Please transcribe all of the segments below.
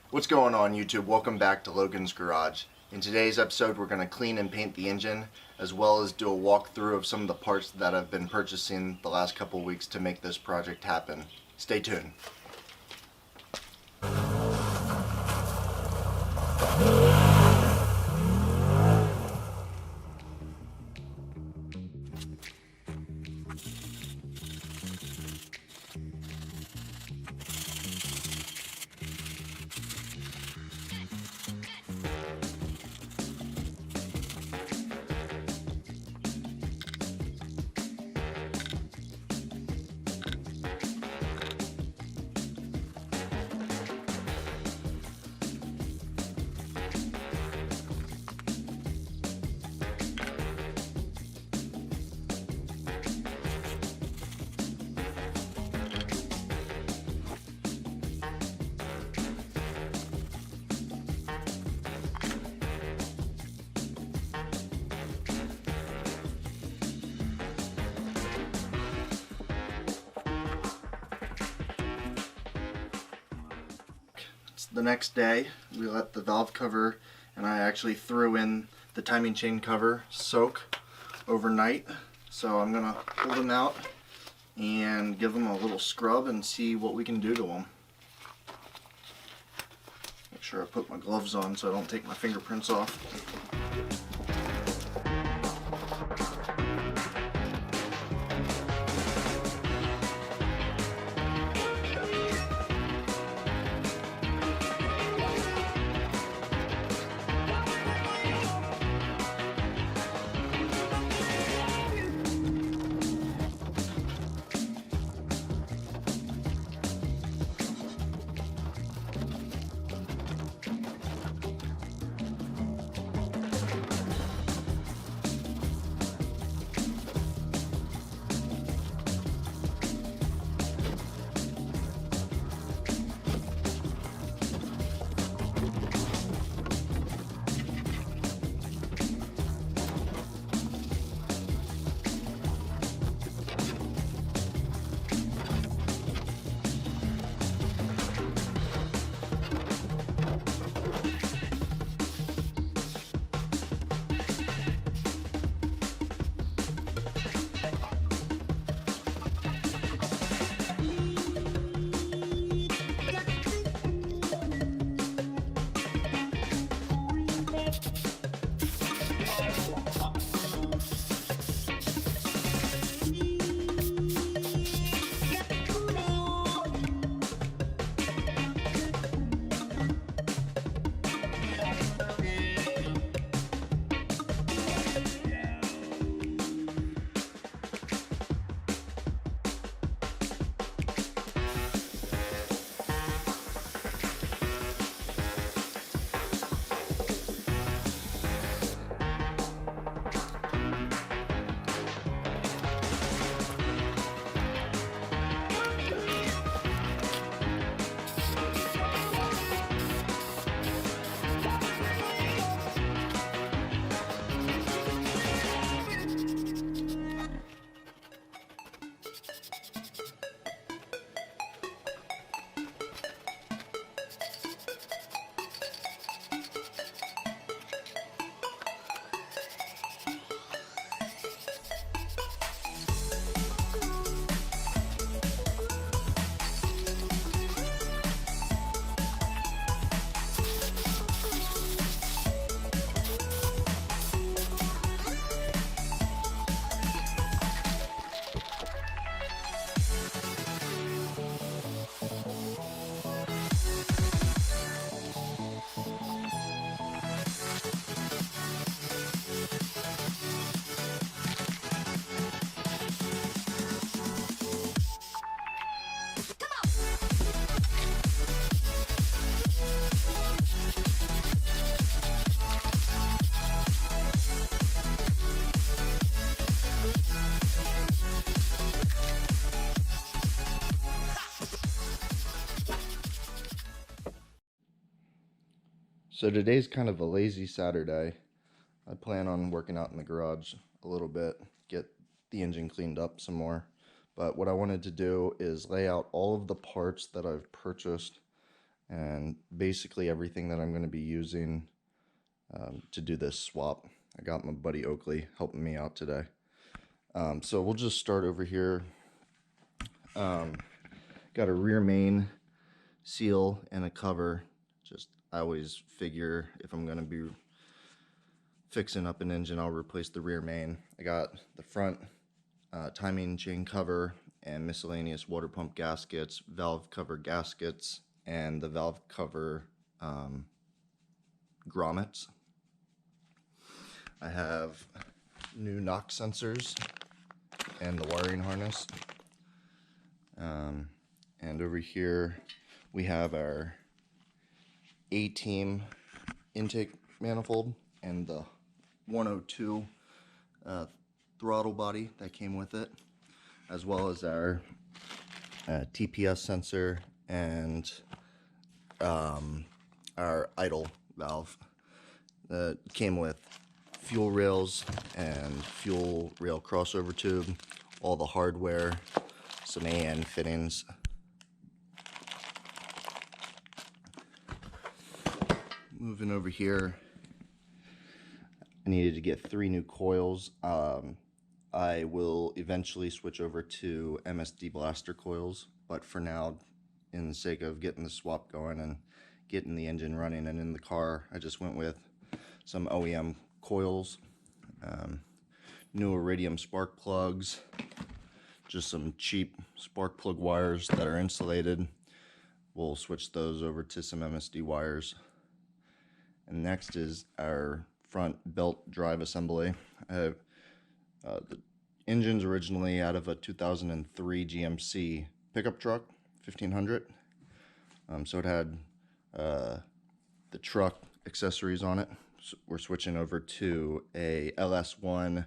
What's going on, YouTube? Welcome back to Logan's Garage. In today's episode, we're going to clean and paint the engine, as well as do a walkthrough of some of the parts that I've been purchasing the last couple weeks to make this project happen. Stay tuned. The next day, we let the valve cover, and I actually threw in the timing chain cover soak overnight. So I'm gonna pull them out and give them a little scrub and see what we can do to them. Make sure I put my gloves on so I don't take my fingerprints off. So today's kind of a lazy Saturday. I plan on working out in the garage a little bit, get the engine cleaned up some more. But what I wanted to do is lay out all of the parts that I've purchased and basically everything that I'm going to be using to do this swap. I got my buddy Oakley helping me out today. So we'll just start over here. Got a rear main seal and a cover. I always figure if I'm going to be fixing up an engine, I'll replace the rear main. I got the front timing chain cover and miscellaneous water pump gaskets, valve cover gaskets, and the valve cover grommets. I have new knock sensors and the wiring harness. And over here we have our A-Team intake manifold and the 102 throttle body that came with it, as well as our TPS sensor and our idle valve that came with fuel rails and fuel rail crossover tube, all the hardware, some AN fittings. Moving over here, I needed to get 3 new coils. I will eventually switch over to MSD blaster coils, but for now, in the sake of getting the swap going and getting the engine running and in the car, I just went with some OEM coils, new iridium spark plugs, just some cheap spark plug wires that are insulated. We'll switch those over to some MSD wires. And next is our front belt drive assembly. I have the engine's originally out of a 2003 GMC pickup truck, 1500. So it had the truck accessories on it. So we're switching over to a LS1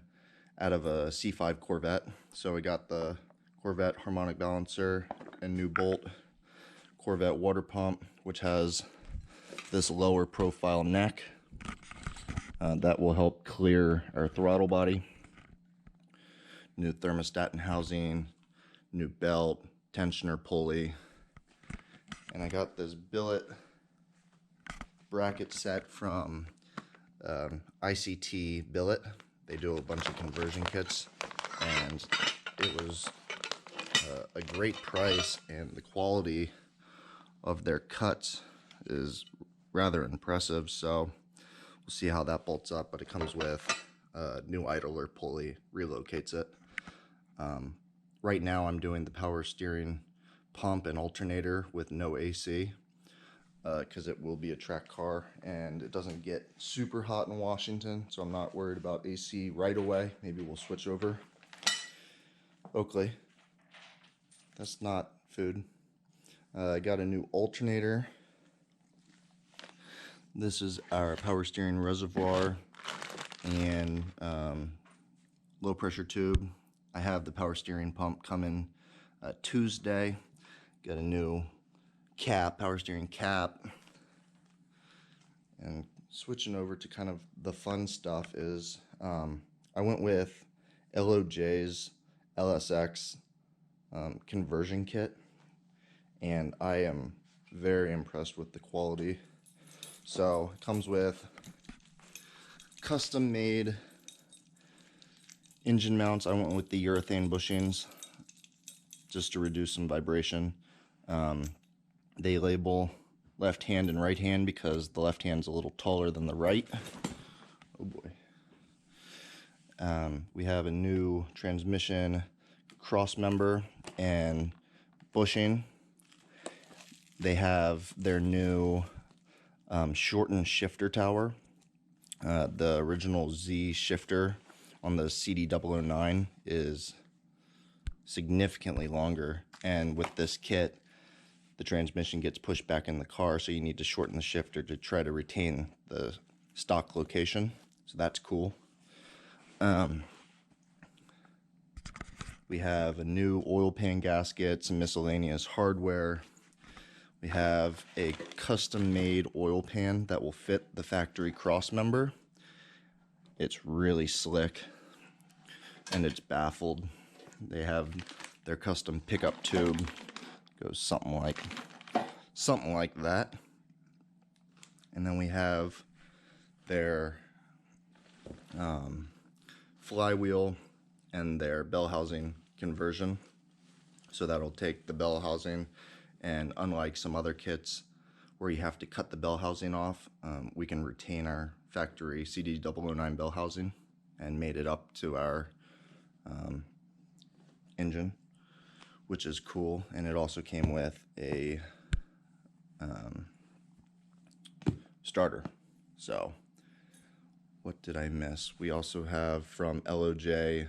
out of a C5 Corvette. So we got the Corvette harmonic balancer and new bolt, Corvette water pump, which has this lower profile neck that will help clear our throttle body. New thermostat and housing, new belt, tensioner pulley, and I got this billet bracket set from ICT Billet. They do a bunch of conversion kits, and it was a great price, and the quality of their cuts is rather impressive. So we'll see how that bolts up, but it comes with a new idler pulley, relocates it. Right now I'm doing the power steering pump and alternator with no AC because it will be a track car and it doesn't get super hot in Washington, so I'm not worried about AC right away. Maybe we'll switch over. Oakley, that's not food. I got a new alternator. This is our power steering reservoir and low pressure tube. I have the power steering pump coming Tuesday. Got a new cap, power steering cap. And switching over to kind of the fun stuff is I went with LOJ's LSX conversion kit, and I am very impressed with the quality. So it comes with custom made engine mounts. I went with the urethane bushings just to reduce some vibration. They label left hand and right hand because the left hand's a little taller than the right. Oh boy. We have a new transmission cross member and bushing. They have their new shortened shifter tower. The original Z shifter on the CD009 is significantly longer, and with this kit the transmission gets pushed back in the car, so you need to shorten the shifter to try to retain the stock location. So that's cool. We have a new oil pan gasket, some miscellaneous hardware. We have a custom-made oil pan that will fit the factory cross member. It's really slick, and it's baffled. They have their custom pickup tube. Goes something something like that. And then we have their flywheel and their Bellhousing conversion. So that'll take the bell housing, and unlike some other kits where you have to cut the bell housing off, we can retain our factory CD009 bell housing and made it up to our engine, which is cool. And it also came with a starter. So what did I miss? We also have from LOJ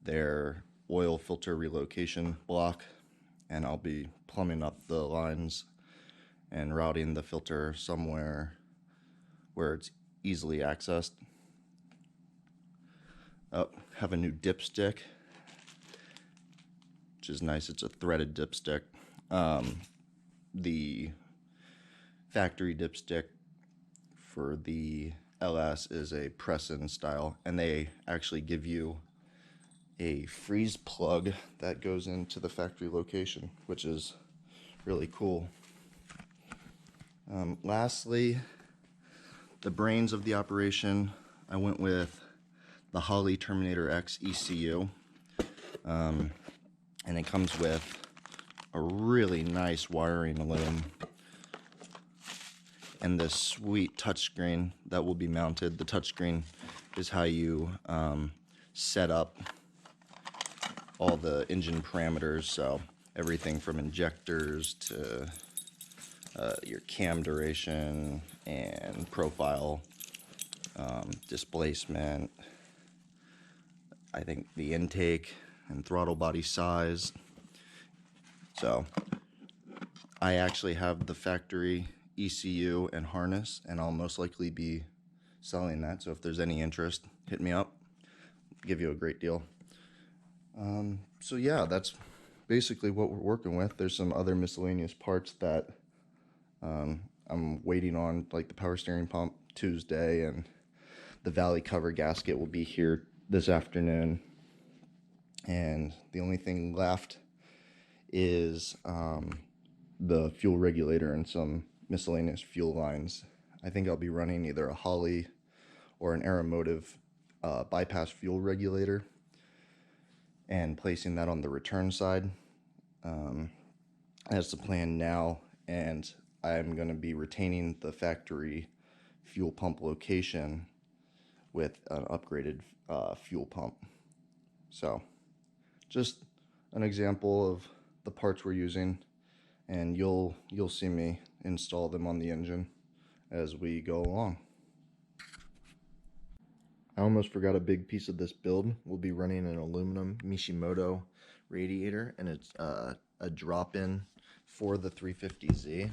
their oil filter relocation block, and I'll be plumbing up the lines and routing the filter somewhere where it's easily accessed. Oh, have a new dipstick, which is nice. It's a threaded dipstick. The factory dipstick for the LS is a press-in style, and they actually give you a freeze plug that goes into the factory location, which is really cool. Lastly, the brains of the operation, I went with the Holley Terminator X ECU, and it comes with a really nice wiring loom and this sweet touchscreen that will be mounted. The touchscreen is how you set up all the engine parameters, so everything from injectors to your cam duration and profile, displacement, I think the intake and throttle body size. So I actually have the factory ECU and harness, and I'll most likely be selling that, so if there's any interest, hit me up. I'll give you a great deal. So yeah, that's basically what we're working with. There's some other miscellaneous parts that I'm waiting on, like the power steering pump Tuesday, and the valley cover gasket will be here this afternoon. And the only thing left is the fuel regulator and some miscellaneous fuel lines. I think I'll be running either a Holley or an Aeromotive bypass fuel regulator and placing that on the return side. That's the plan now, and I'm going to be retaining the factory fuel pump location with an upgraded fuel pump. So just an example of the parts we're using, and you'll see me install them on the engine as we go along. I almost forgot a big piece of this build. We'll be running an aluminum Mishimoto radiator, and it's a drop-in for the 350Z.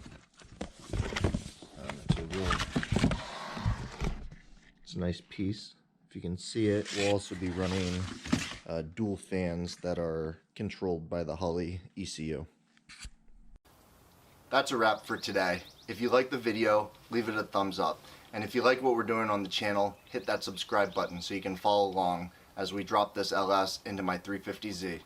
It's a nice piece. If you can see it, we'll also be running dual fans that are controlled by the Holley ECU. That's a wrap for today. If you like the video, leave it a thumbs up. And if you like what we're doing on the channel, hit that subscribe button so you can follow along as we drop this LS into my 350Z.